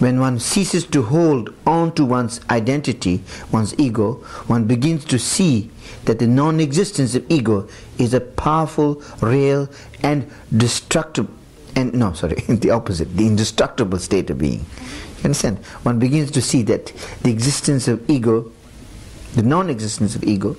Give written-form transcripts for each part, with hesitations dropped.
When one ceases to hold on to one's identity, one's ego, one begins to see that the non-existence of ego is a powerful, real and destructible, the opposite, the indestructible state of being. You understand? One begins to see that the existence of ego, the non-existence of ego,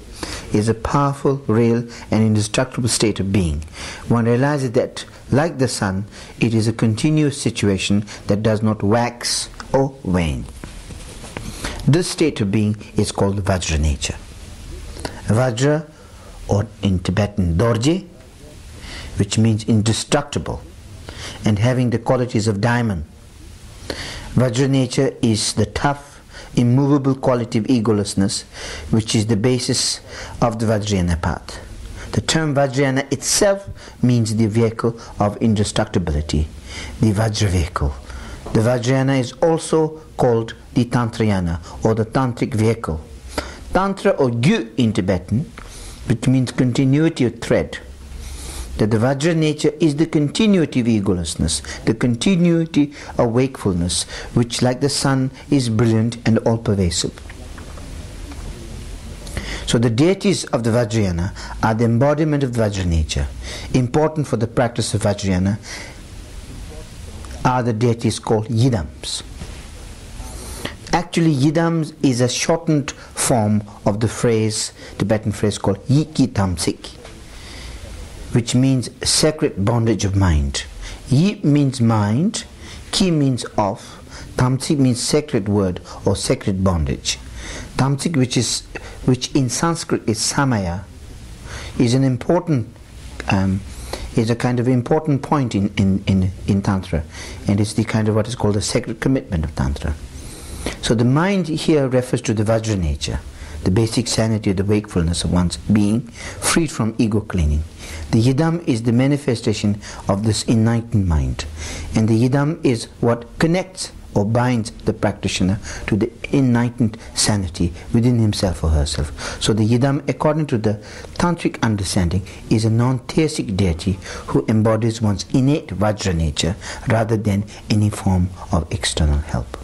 is a powerful, real and indestructible state of being. One realizes that, like the sun, it is a continuous situation that does not wax or wane. This state of being is called Vajra nature. Vajra, or in Tibetan Dorje, which means indestructible and having the qualities of diamond. Vajra nature is the tough, immovable quality of egolessness, which is the basis of the Vajrayana path. The term Vajrayana itself means the vehicle of indestructibility, the Vajra vehicle. The Vajrayana is also called the Tantrayana, or the Tantric vehicle. Tantra, or Gyu in Tibetan, which means continuity of thread. That the Vajra nature is the continuity of egolessness, the continuity of wakefulness, which, like the sun, is brilliant and all-pervasive. So the deities of the Vajrayana are the embodiment of the Vajra nature. Important for the practice of Vajrayana are the deities called Yidams. Actually, Yidams is a shortened form of the phrase, Tibetan phrase called Yiki Tamsik, which means sacred bondage of mind. Yi means mind, Ki means of, Tamsik means sacred word or sacred bondage. Tamsik, which in Sanskrit is Samaya, is an important, is a kind of important point in Tantra, and it's the kind of what is called the sacred commitment of Tantra. So the mind here refers to the Vajra nature, the basic sanity of the wakefulness of one's being, freed from ego clinging. The Yidam is the manifestation of this enlightened mind, and the Yidam is what connects or binds the practitioner to the enlightened sanity within himself or herself. So the Yidam, according to the Tantric understanding, is a non-theistic deity who embodies one's innate Vajra nature rather than any form of external help.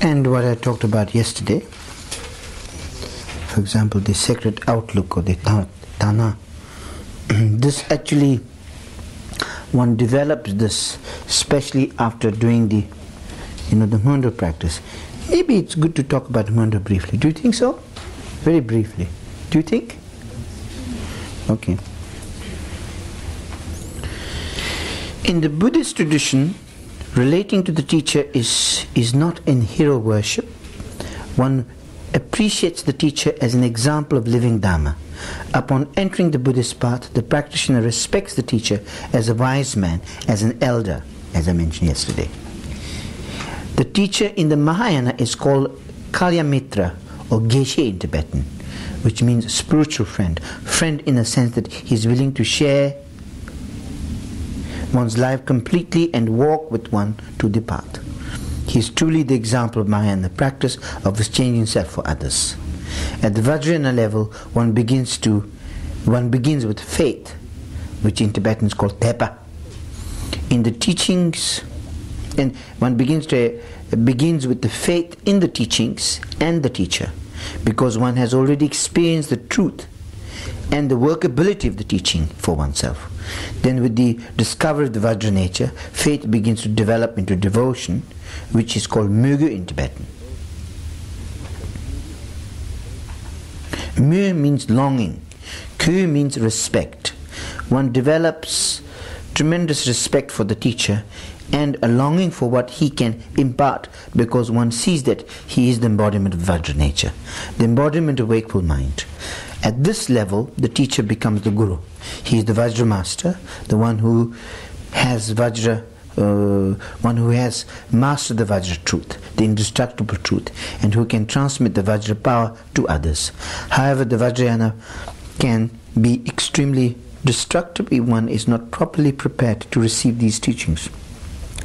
And what I talked about yesterday, for example, the sacred outlook or the Tana, this actually, one develops this, especially after doing the Munda practice. Maybe it's good to talk about Munda briefly. Do you think so? Very briefly. Do you think? Okay. In the Buddhist tradition, relating to the teacher is not in hero worship. One appreciates the teacher as an example of living Dhamma. Upon entering the Buddhist path, the practitioner respects the teacher as a wise man, as an elder, as I mentioned yesterday. The teacher in the Mahayana is called Kalyamitra, or Geshe in Tibetan, which means spiritual friend. Friend in the sense that he is willing to share one's life completely and walk with one to the path. He is truly the example of Mahayana practice of exchanging self for others. At the Vajrayana level, one begins with faith, which in Tibetan is called tepa. In the teachings, and one begins with the faith in the teachings and the teacher, because one has already experienced the truth and the workability of the teaching for oneself. Then with the discovery of the Vajra nature, faith begins to develop into devotion, which is called Mögö in Tibetan. Mö means longing, Kö means respect. One develops tremendous respect for the teacher and a longing for what he can impart, because one sees that he is the embodiment of Vajra nature, the embodiment of wakeful mind. At this level, the teacher becomes the Guru. He is the Vajra master, the one who has Vajra one who has mastered the Vajra truth, the indestructible truth, and who can transmit the Vajra power to others. However, the Vajrayana can be extremely destructive if one is not properly prepared to receive these teachings.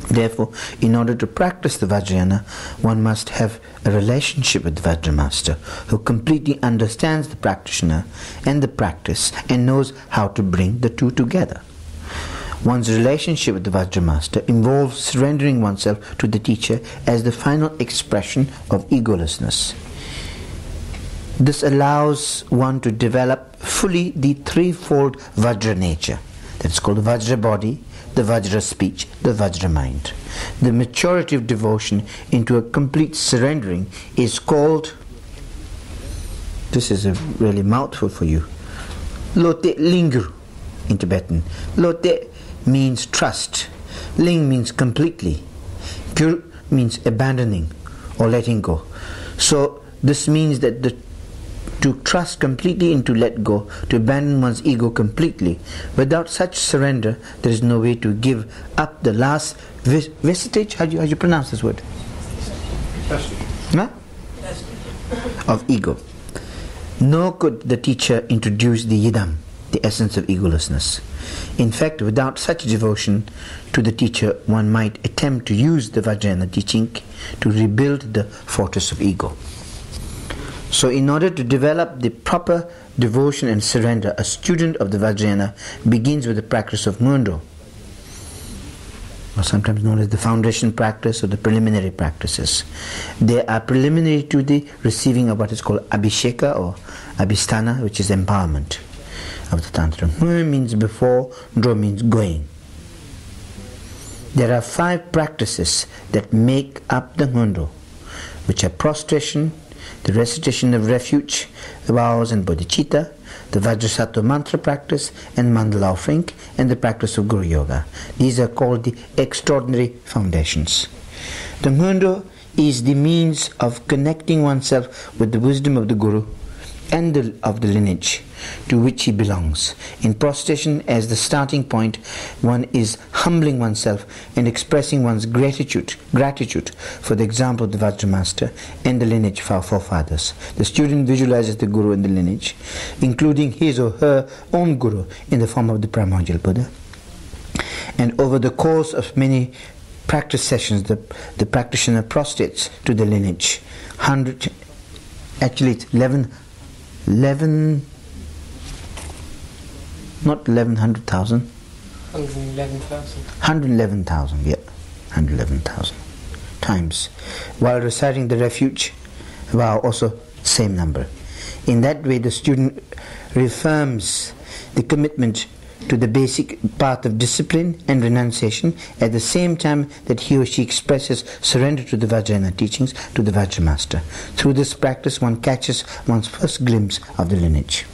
Therefore, in order to practice the Vajrayana, one must have a relationship with the Vajra Master who completely understands the practitioner and the practice and knows how to bring the two together. One's relationship with the Vajra Master involves surrendering oneself to the teacher as the final expression of egolessness. This allows one to develop fully the threefold Vajra nature. That's called the Vajra body, the Vajra speech, the Vajra mind. The maturity of devotion into a complete surrendering is called, this is a really mouthful for you, Lote Lingru in Tibetan. Lote means trust. Ling means completely. Gyur means abandoning or letting go. So this means that to trust completely and to let go, to abandon one's ego completely. Without such surrender, there is no way to give up the last vestige. How do you pronounce this word? Huh? Of ego. Nor could the teacher introduce the yidam, the essence of egolessness. In fact, without such devotion to the teacher, one might attempt to use the Vajrayana teaching to rebuild the fortress of ego. So in order to develop the proper devotion and surrender, a student of the Vajrayana begins with the practice of Mundo, or sometimes known as the foundation practice or the preliminary practices. They are preliminary to the receiving of what is called Abhisheka or Abhisthana, which is empowerment of the Tantra. Mu means before, Dro means going. There are 5 practices that make up the Mundo, which are prostration, the recitation of refuge, vows and bodhicitta, the Vajrasattva mantra practice and mandala offering, and the practice of Guru Yoga. These are called the extraordinary foundations. The Mundo is the means of connecting oneself with the wisdom of the Guru and of the lineage to which he belongs. In prostration, as the starting point, one is humbling oneself and expressing one's gratitude for the example of the Vajra Master and the lineage of our forefathers. The student visualizes the Guru and the lineage, including his or her own Guru in the form of the primordial Buddha. And over the course of many practice sessions, the practitioner prostrates to the lineage. Actually it's 111,000 times, while reciting the refuge vow, also same number. In that way the student reaffirms the commitment to the basic path of discipline and renunciation at the same time that he or she expresses surrender to the Vajrayana teachings, to the Vajra Master. Through this practice one catches one's first glimpse of the lineage.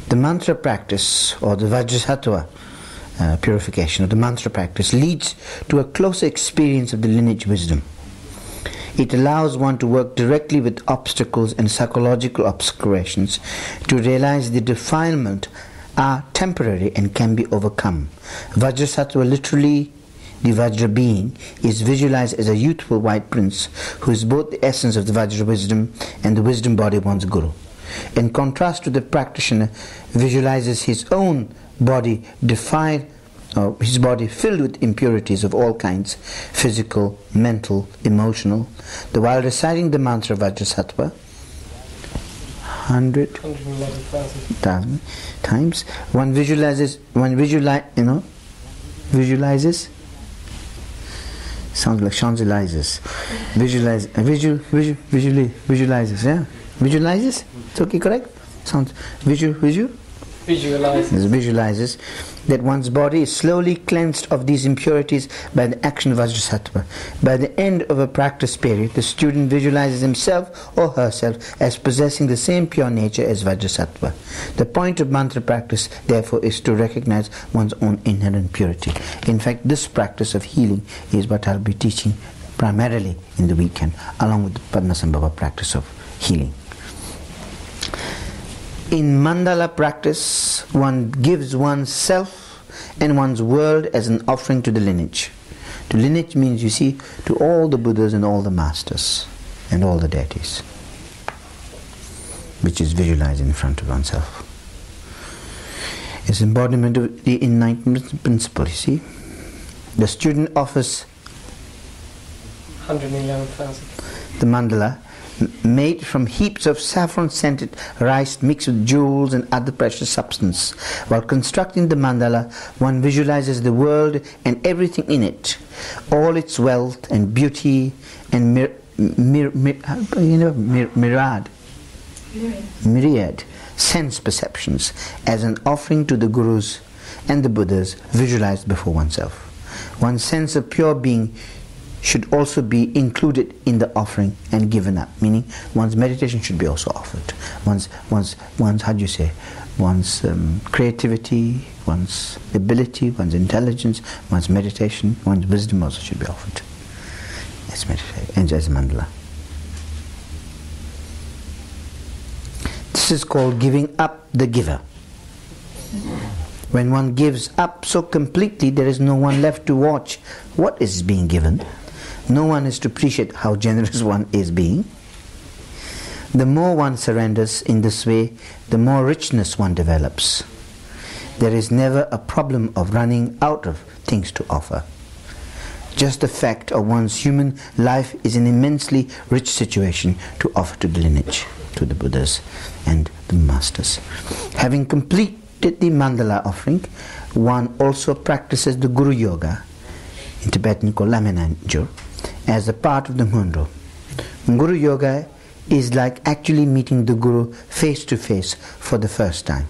The mantra practice, or the Vajrasattva purification of the mantra practice, leads to a closer experience of the lineage wisdom. It allows one to work directly with obstacles and psychological obscurations to realize the defilement are temporary and can be overcome. Vajrasattva, literally the Vajra being, is visualized as a youthful white prince who is both the essence of the Vajra wisdom and the wisdom body of one's Guru. In contrast to the practitioner visualizes his own body defiled, or his body filled with impurities of all kinds, physical, mental, emotional. While reciting the mantra Vajrasattva 111,000 times, one visualizes, sounds like Champs-Élysées. Visualizes, yeah? Visualizes? It's okay, correct? Sounds visualizes that one's body is slowly cleansed of these impurities by the action of Vajrasattva. By the end of a practice period, the student visualizes himself or herself as possessing the same pure nature as Vajrasattva. The point of mantra practice, therefore, is to recognize one's own inherent purity. In fact, this practice of healing is what I'll be teaching primarily in the weekend, along with the Padmasambhava practice of healing. In mandala practice, one gives one's self and one's world as an offering to the lineage. To lineage means, you see, to all the Buddhas and all the masters and all the deities, which is visualized in front of oneself. It's embodiment of the enlightenment principle, you see. The student offers 111,000. the mandala made from heaps of saffron-scented rice mixed with jewels and other precious substance. While constructing the mandala, one visualizes the world and everything in it, all its wealth and beauty and myriad sense perceptions as an offering to the Gurus and the Buddhas visualized before oneself. One's sense of pure being should also be included in the offering and given up, meaning one's meditation should be also offered. One's creativity, one's ability, one's intelligence, one's meditation, one's wisdom also should be offered as meditation and as mandala. This is called giving up the giver. When one gives up so completely, there is no one left to watch what is being given. No one is to appreciate how generous one is being. The more one surrenders in this way, the more richness one develops. There is never a problem of running out of things to offer. Just the fact of one's human life is an immensely rich situation to offer to the lineage, to the Buddhas and the masters. Having completed the mandala offering, one also practices the Guru Yoga, in Tibetan called Laminanjur, as a part of the Ngondro. Guru Yoga is like actually meeting the Guru face to face for the first time.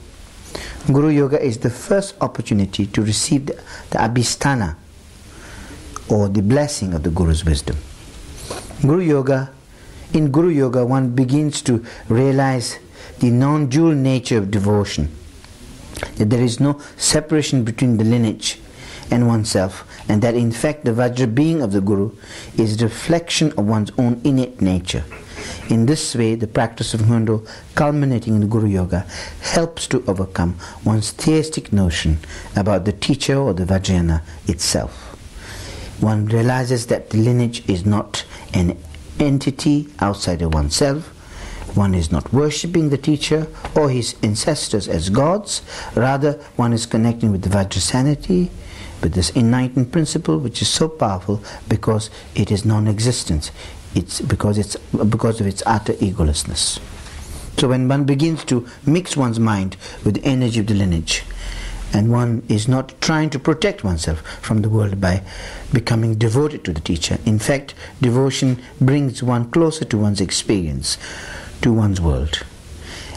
Guru Yoga is the first opportunity to receive the abhisthana, or the blessing of the Guru's wisdom. In Guru Yoga, one begins to realize the non-dual nature of devotion, that there is no separation between the lineage and oneself, and that in fact the Vajra being of the Guru is a reflection of one's own innate nature. In this way, the practice of Ngondro, culminating in the Guru Yoga, helps to overcome one's theistic notion about the teacher or the Vajrayana itself. One realizes that the lineage is not an entity outside of oneself. One is not worshipping the teacher or his ancestors as gods. Rather, one is connecting with the Vajrasanity, with this enlightened principle, which is so powerful because it is non-existence. It's because of its utter egolessness. So when one begins to mix one's mind with the energy of the lineage, and one is not trying to protect oneself from the world by becoming devoted to the teacher. In fact, devotion brings one closer to one's experience, to one's world.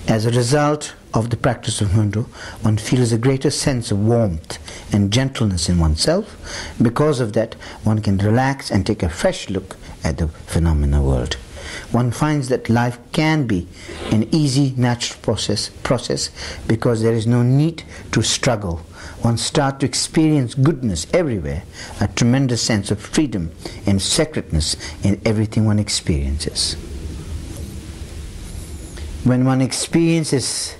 As a result of the practice of Ngondro, one feels a greater sense of warmth and gentleness in oneself. Because of that, one can relax and take a fresh look at the phenomena world. One finds that life can be an easy, natural process because there is no need to struggle. One starts to experience goodness everywhere, a tremendous sense of freedom and sacredness in everything one experiences. When one experiences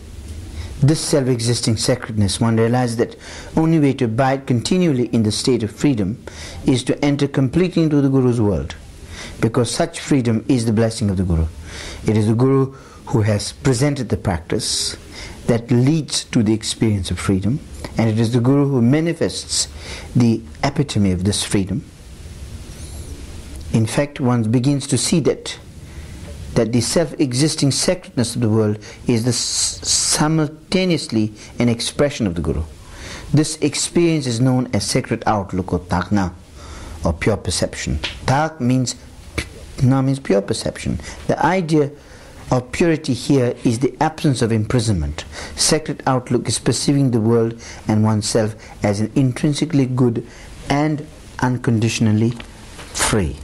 this self-existing sacredness, one realizes that only way to abide continually in the state of freedom is to enter completely into the Guru's world, because such freedom is the blessing of the Guru. It is the Guru who has presented the practice that leads to the experience of freedom, and it is the Guru who manifests the epitome of this freedom. In fact, one begins to see that the self-existing sacredness of the world is simultaneously an expression of the Guru. This experience is known as sacred outlook, or Tagna, or pure perception. Tag means pure perception. The idea of purity here is the absence of imprisonment. Sacred outlook is perceiving the world and oneself as an intrinsically good and unconditionally free.